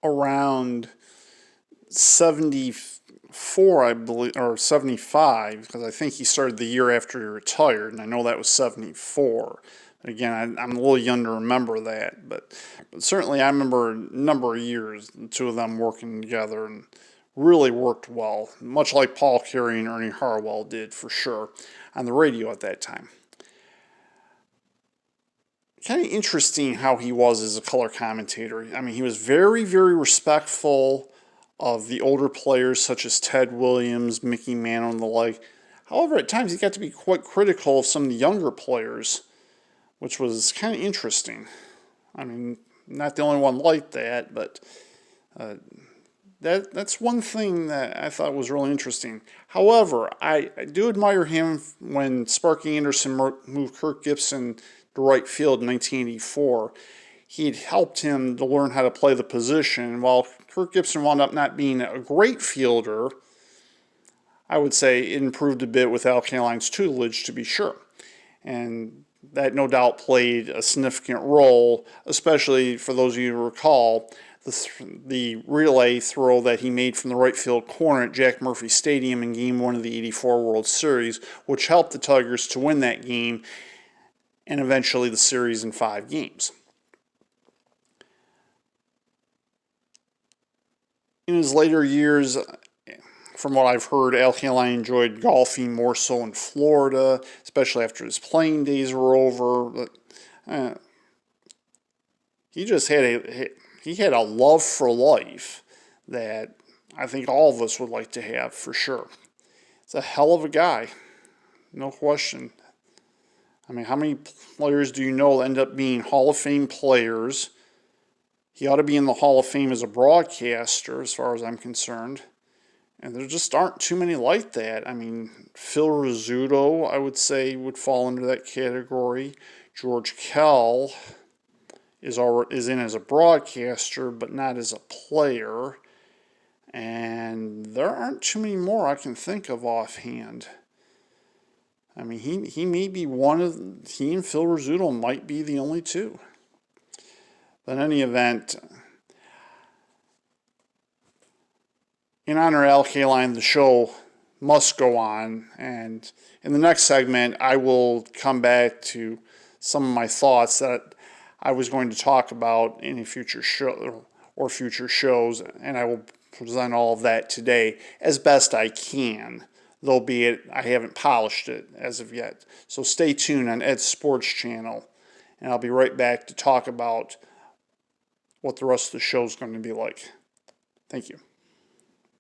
around 74, I believe, or 75, because I think he started the year after he retired, and I know that was 74. Again, I'm a little young to remember that, but certainly I remember a number of years, the two of them working together, and really worked well, much like Paul Carey and Ernie Harwell did, for sure, on the radio at that time. Kind of interesting how he was as a color commentator. I mean, he was very, very respectful of the older players such as Ted Williams, Mickey Mantle, and the like. However, at times he got to be quite critical of some of the younger players, which was kind of interesting. I mean, not the only one like that, but that's one thing that I thought was really interesting. However, I do admire him when Sparky Anderson moved Kirk Gibson to right field in 1984. He had helped him to learn how to play the position. While Kirk Gibson wound up not being a great fielder, I would say it improved a bit with Al Kaline's tutelage, to be sure. And that no doubt played a significant role, especially for those of you who recall the relay throw that he made from the right field corner at Jack Murphy Stadium in Game 1 of the '84 World Series, which helped the Tigers to win that game and eventually the series in 5 games. In his later years, from what I've heard, Al Kaline enjoyed golfing more so in Florida, especially after his playing days were over. But, he just had a love for life that I think all of us would like to have, for sure. It's a hell of a guy, no question. I mean, how many players do you know end up being Hall of Fame players? He ought to be in the Hall of Fame as a broadcaster, as far as I'm concerned. And there just aren't too many like that. I mean, Phil Rizzuto, I would say, would fall into that category. George Kell is in as a broadcaster, but not as a player. And there aren't too many more I can think of offhand. I mean, he may be he and Phil Rizzuto might be the only two. But in any event, in honor of Al Kaline, the show must go on. And in the next segment, I will come back to some of my thoughts that I was going to talk about in a future show or future shows, and I will present all of that today as best I can, though be it I haven't polished it as of yet. So stay tuned on Ed's Sports Channel, and I'll be right back to talk about what the rest of the show is going to be like. Thank you.